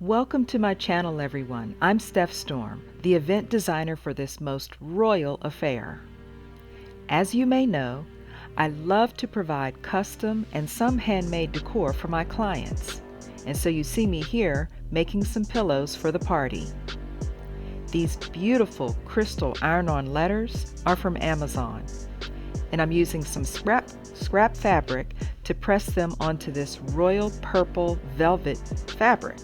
Welcome to my channel, everyone. I'm stephstorm, the event designer for this most royal affair. As you may know, I love to provide custom and some handmade decor for my clients, and so you see me here making some pillows for the party. These beautiful crystal iron-on letters are from Amazon, and I'm using some scrap fabric to press them onto this royal purple velvet fabric.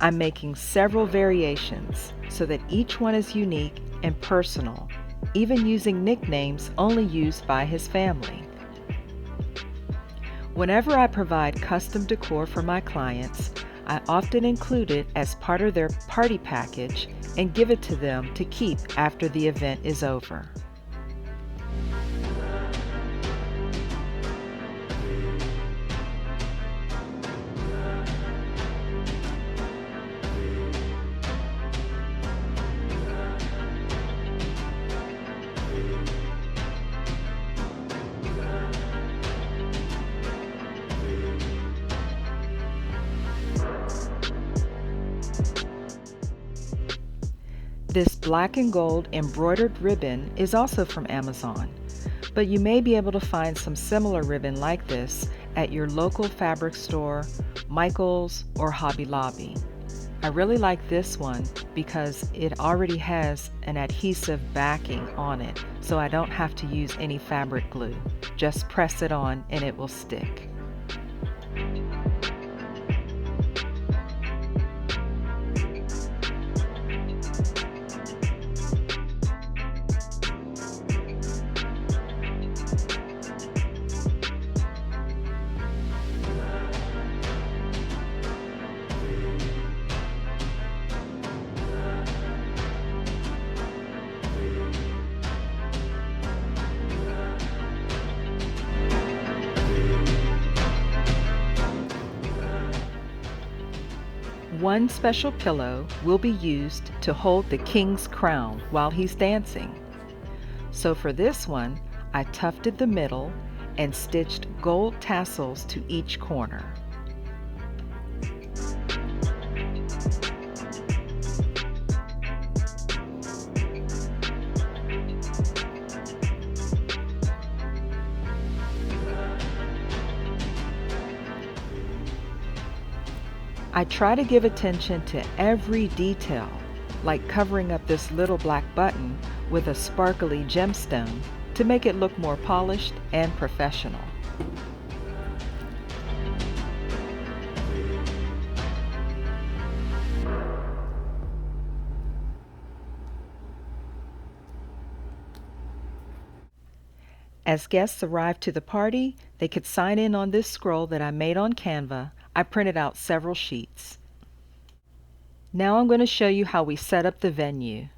I'm making several variations so that each one is unique and personal, even using nicknames only used by his family. Whenever I provide custom decor for my clients, I often include it as part of their party package and give it to them to keep after the event is over. This black and gold embroidered ribbon is also from Amazon, but you may be able to find some similar ribbon like this at your local fabric store, Michael's, or Hobby Lobby. I really like this one because it already has an adhesive backing on it, so I don't have to use any fabric glue. Just press it on and it will stick. One special pillow will be used to hold the king's crown while he's dancing. So for this one, I tufted the middle and stitched gold tassels to each corner. I try to give attention to every detail, like covering up this little black button with a sparkly gemstone to make it look more polished and professional. As guests arrived to the party, they could sign in on this scroll that I made on Canva. I printed out several sheets. Now I'm going to show you how we set up the venue.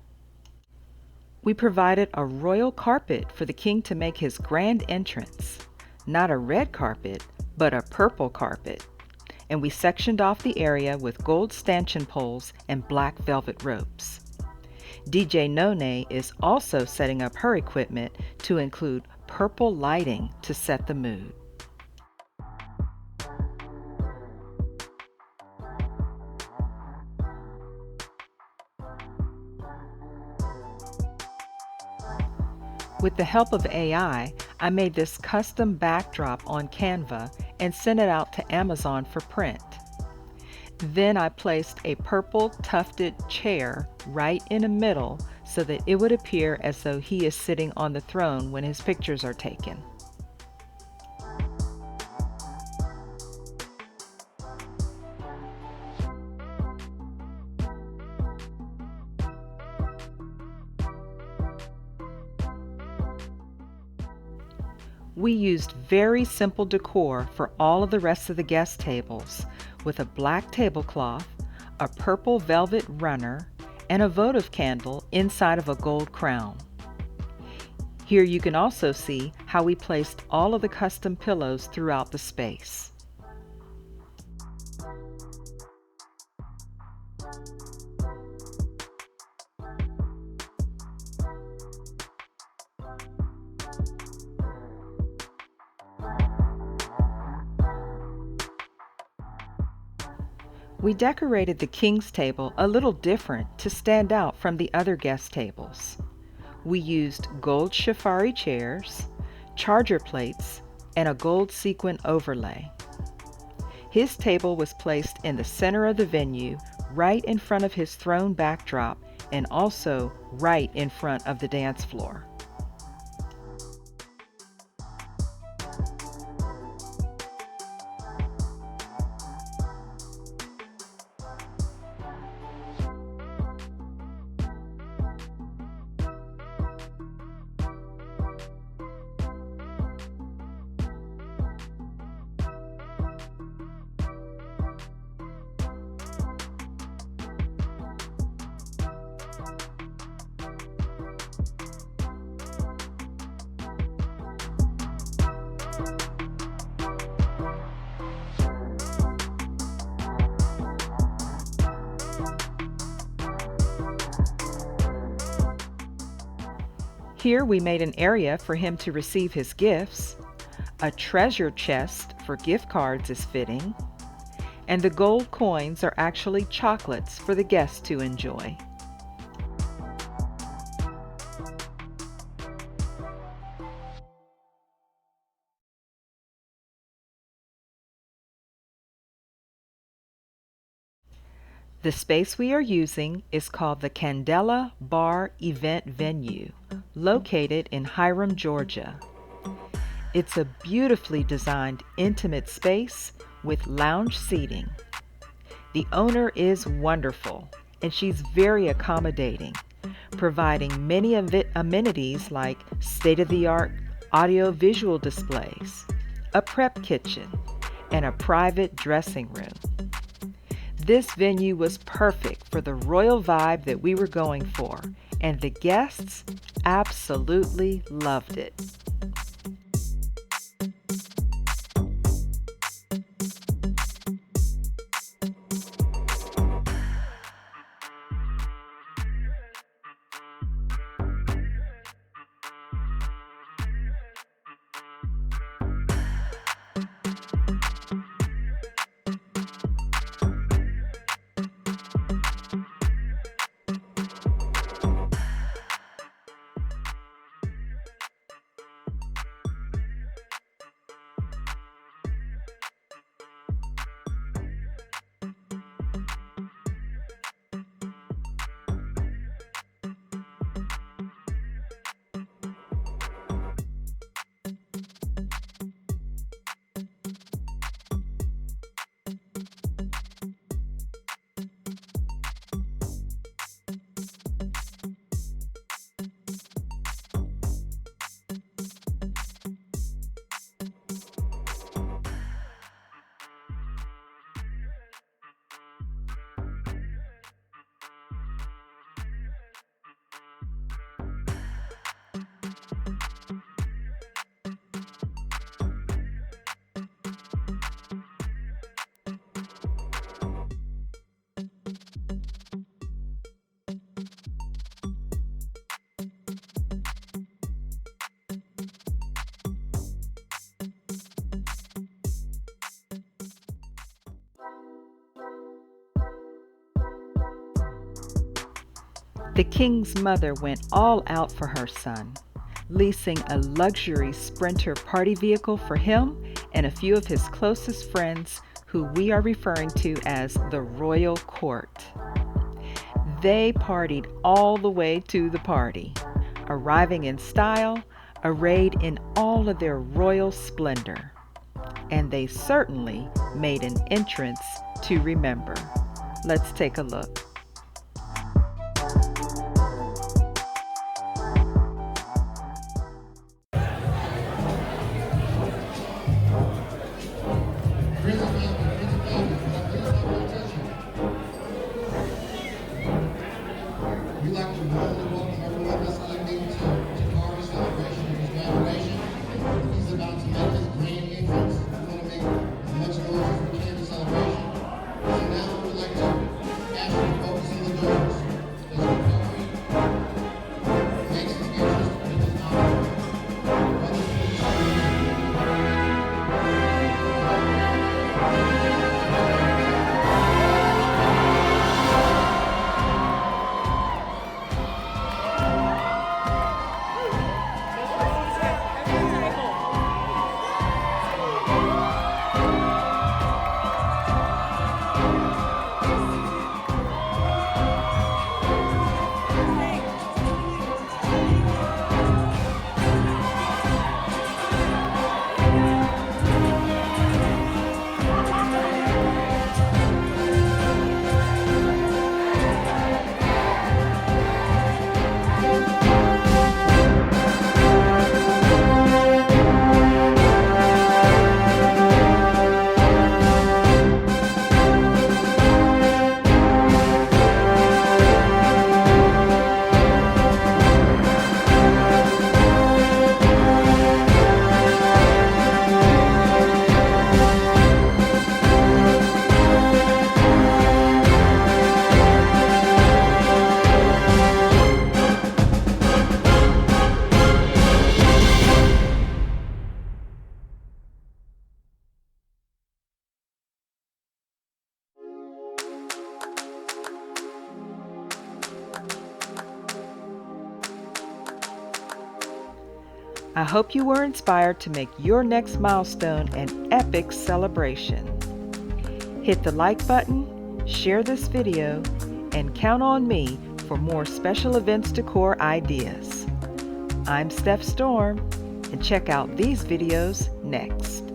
We provided a royal carpet for the king to make his grand entrance. Not a red carpet, but a purple carpet. And we sectioned off the area with gold stanchion poles and black velvet ropes. DJ None is also setting up her equipment to include purple lighting to set the mood. With the help of AI, I made this custom backdrop on Canva and sent it out to Amazon for print. Then I placed a purple tufted chair right in the middle so that it would appear as though he is sitting on the throne when his pictures are taken. We used very simple decor for all of the rest of the guest tables, with a black tablecloth, a purple velvet runner, and a votive candle inside of a gold crown. Here you can also see how we placed all of the custom pillows throughout the space. We decorated the king's table a little different to stand out from the other guest tables. We used gold shafari chairs, charger plates, and a gold sequin overlay. His table was placed in the center of the venue, right in front of his throne backdrop, and also right in front of the dance floor. Here we made an area for him to receive his gifts. A treasure chest for gift cards is fitting, and the gold coins are actually chocolates for the guests to enjoy. The space we are using is called the Candela Bar Event Venue, located in Hiram, Georgia. It's a beautifully designed, intimate space with lounge seating. The owner is wonderful, and she's very accommodating, providing many amenities like state-of-the-art audio-visual displays, a prep kitchen, and a private dressing room. This venue was perfect for the royal vibe that we were going for, and the guests absolutely loved it. The king's mother went all out for her son, leasing a luxury Sprinter party vehicle for him and a few of his closest friends who we are referring to as the royal court. They partied all the way to the party, arriving in style, arrayed in all of their royal splendor. And they certainly made an entrance to remember. Let's take a look. We'd like to warmly welcome everyone this evening to Takari's celebration of his graduation. He's about to make his grand entrance. We want to make as much noise as we can to celebration. So now we would like to ask you I hope you were inspired to make your next milestone an epic celebration. Hit the like button, share this video, and count on me for more special events decor ideas. I'm Steph Storm, and check out these videos next.